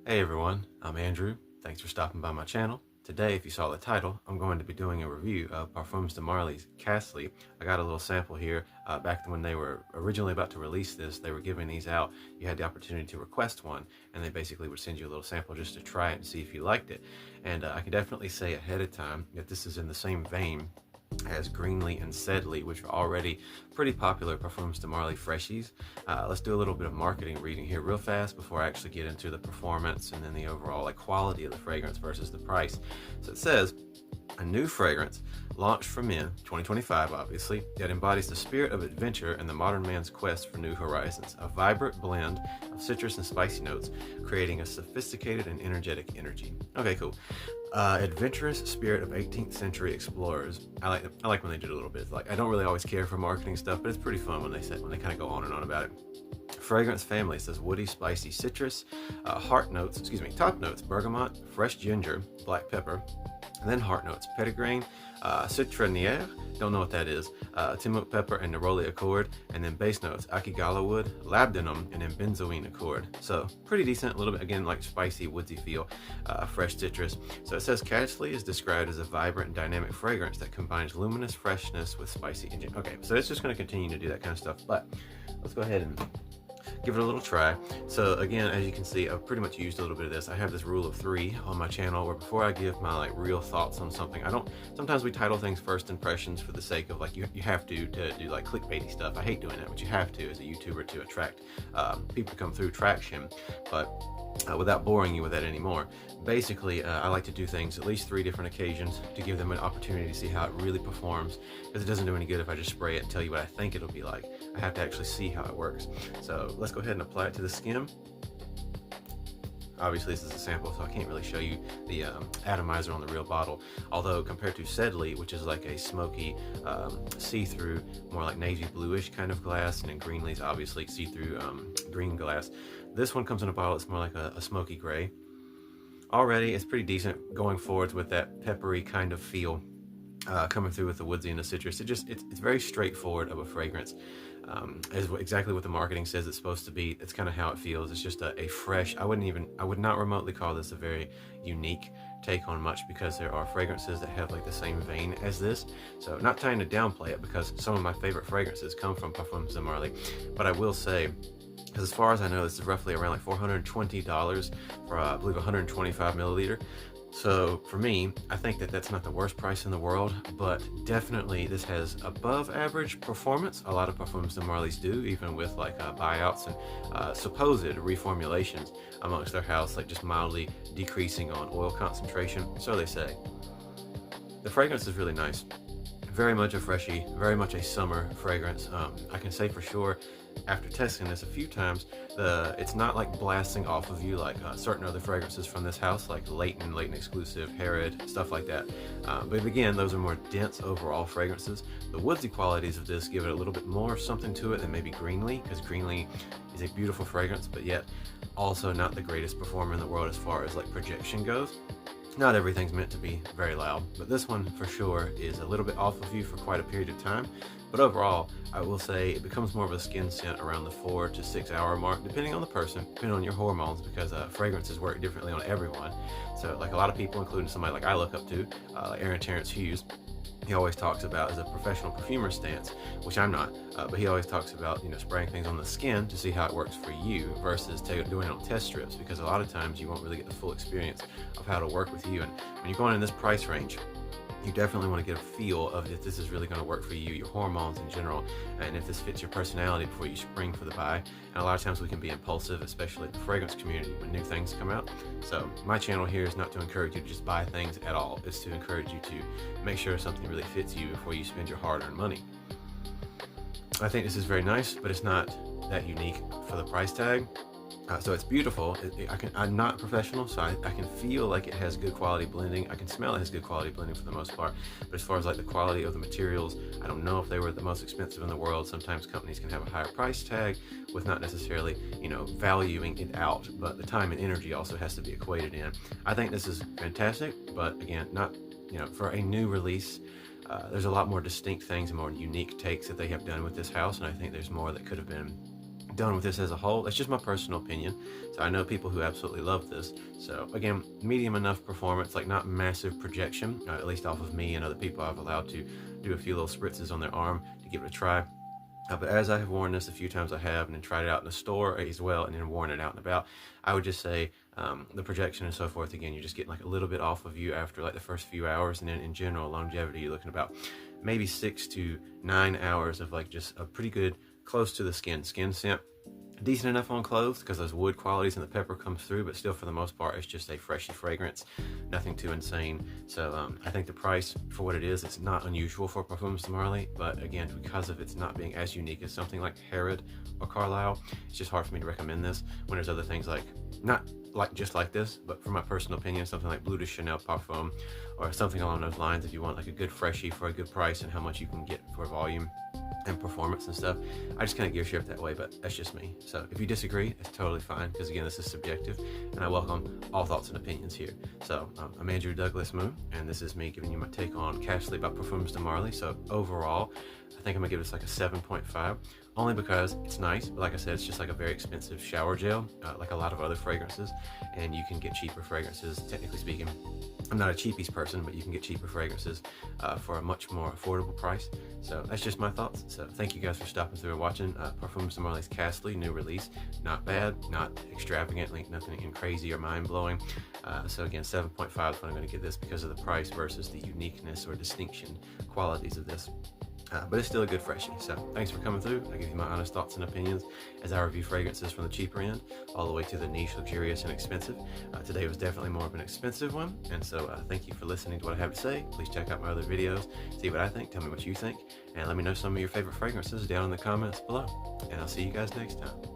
Hey everyone, I'm Andrew. Thanks for stopping by my channel. Today, if you saw the title, I'm going to be doing a review of Parfums de Marly's Castley. I got a little sample here. Back when they were originally about to release this, they were giving these out. You had the opportunity to request one, and they basically would send you a little sample just to try it and see if you liked it. And I can definitely say ahead of time that this is in the same vein as Greenly and Sedley, which are already pretty popular Parfums de Marly Freshies. Let's do a little bit of marketing reading here real fast before I actually get into the performance and then the overall quality of the fragrance versus the price. So it says, a new fragrance launched for men, 2025 obviously, that embodies the spirit of adventure and the modern man's quest for new horizons. A vibrant blend of citrus and spicy notes, creating a sophisticated and energetic energy. Okay, cool. Adventurous spirit of 18th century explorers. I like when they do it a little bit. I don't really always care for marketing stuff, but it's pretty fun when they kind of go on and on about it. Fragrance family says woody, spicy citrus, top notes, bergamot, fresh ginger, black pepper, and then heart notes, petitgrain, citronnière, don't know what that is, timut pepper and neroli accord, and then base notes, akigala wood, labdanum, and then benzoin accord. So pretty decent, a little bit, again, like spicy, woodsy feel, fresh citrus. So it says Castley is described as a vibrant and dynamic fragrance that combines luminous freshness with spicy engine. Okay, so it's just going to continue to do that kind of stuff, but let's go ahead and give it a little try. So again, as you can see, I've pretty much used a little bit of this. I have this rule of 3 on my channel where before I give my real thoughts on something, sometimes we title things first impressions for the sake of you have to do clickbaity stuff. I hate doing that, but you have to as a YouTuber to attract people to come through traction, but without boring you with that anymore. Basically, I like to do things at least 3 different occasions to give them an opportunity to see how it really performs, because it doesn't do any good if I just spray it and tell you what I think it'll be like. I have to actually see how it works. So let's go ahead and apply it to the skin. Obviously this is a sample, so I can't really show you the atomizer on the real bottle, although compared to Sedley, which is like a smoky see-through, more like navy bluish kind of glass, and then Greenly's obviously see-through green glass, this one comes in a bottle that's more like a smoky gray. Already it's pretty decent going forwards with that peppery kind of feel coming through with the woodsy and the citrus. It's very straightforward of a fragrance. Exactly what the marketing says it's supposed to be. It's kind of how it feels. It's just a fresh, I would not remotely call this a very unique take on much, because there are fragrances that have the same vein as this. So not trying to downplay it, because some of my favorite fragrances come from Parfums de Marly, but I will say, because as far as I know, this is roughly around $420 for I believe 125 milliliter. So for me, I think that that's not the worst price in the world, but definitely this has above average performance. A lot of Parfums de Marly's do, even with buyouts and supposed reformulations amongst their house, just mildly decreasing on oil concentration, so they say. The fragrance is really nice. Very much a Freshie, very much a summer fragrance. I can say for sure, after testing this a few times, it's not blasting off of you like certain other fragrances from this house, like Layton exclusive, Herod, stuff like that. But again, those are more dense overall fragrances. The woodsy qualities of this give it a little bit more something to it than maybe Greenly, because Greenly is a beautiful fragrance, but yet also not the greatest performer in the world as far as projection goes. Not everything's meant to be very loud, but this one for sure is a little bit off of you for quite a period of time. But overall, I will say it becomes more of a skin scent around the 4 to 6 hour mark, depending on the person, depending on your hormones, because fragrances work differently on everyone. So a lot of people, including somebody I look up to, like Aaron Terrence Hughes, he always talks about as a professional perfumer stance, which I'm not, but he always talks about spraying things on the skin to see how it works for you versus doing it on test strips, because a lot of times you won't really get the full experience of how to work with you. And when you're going in this price range, you definitely want to get a feel of if this is really going to work for you, your hormones in general, and if this fits your personality before you spring for the buy. And a lot of times we can be impulsive, especially in the fragrance community when new things come out. So my channel here is not to encourage you to just buy things at all. It's to encourage you to make sure something really fits you before you spend your hard-earned money. I think this is very nice, but it's not that unique for the price tag. So it's beautiful. I'm not professional, so I can feel like it has good quality blending. I can smell it has good quality blending for the most part. But as far as the quality of the materials, I don't know if they were the most expensive in the world. Sometimes companies can have a higher price tag with not necessarily, valuing it out. But the time and energy also has to be equated in. I think this is fantastic, but again, not, for a new release. There's a lot more distinct things and more unique takes that they have done with this house, and I think there's more that could have been done with this as a whole. It's just my personal opinion. So I know people who absolutely love this. So again, medium enough performance, like not massive projection, at least off of me and other people I've allowed to do a few little spritzes on their arm to give it a try. But as I have worn this a few times, I have, and then tried it out in the store as well, and then worn it out and about, I would just say the projection and so forth, again, you're just getting like a little bit off of you after like the first few hours, and then in general, longevity, you're looking about maybe 6 to 9 hours of like just a pretty good, close to the skin scent. Decent enough on clothes because those wood qualities and the pepper comes through, but still for the most part it's just a Freshie fragrance, nothing too insane. So I think the price for what it is, it's not unusual for Parfums de Marly, but again, because of it's not being as unique as something like Harrod or Carlisle, it's just hard for me to recommend this when there's other things like, not like just like this, but for my personal opinion, something like Bleu de Chanel Parfum or something along those lines, if you want like a good Freshie for a good price and how much you can get for volume and performance and stuff. I just kind of gear shift that way, but that's just me. So if you disagree, it's totally fine, because again, this is subjective, and I welcome all thoughts and opinions here. So I'm Andrew Douglas Moon, and this is me giving you my take on Castley by Parfums de Marly. So overall, I think I'm gonna give this like a 7.5, only because it's nice, but like I said, it's just like a very expensive shower gel, like a lot of other fragrances, and you can get cheaper fragrances, technically speaking. I'm not a cheapies person, but you can get cheaper fragrances for a much more affordable price. So that's just my thoughts. So thank you guys for stopping through and watching Parfums de Marly's Castley, new release. Not bad, not extravagant, like nothing crazy or mind-blowing. So again, 7.5 is what I'm going to give this because of the price versus the uniqueness or distinction qualities of this. But it's still a good Freshie. So thanks for coming through. I give you my honest thoughts and opinions as I review fragrances from the cheaper end all the way to the niche, luxurious, and expensive. Today was definitely more of an expensive one, and so thank you for listening to what I have to say. Please check out my other videos, see what I think, tell me what you think, and let me know some of your favorite fragrances down in the comments below. And I'll see you guys next time.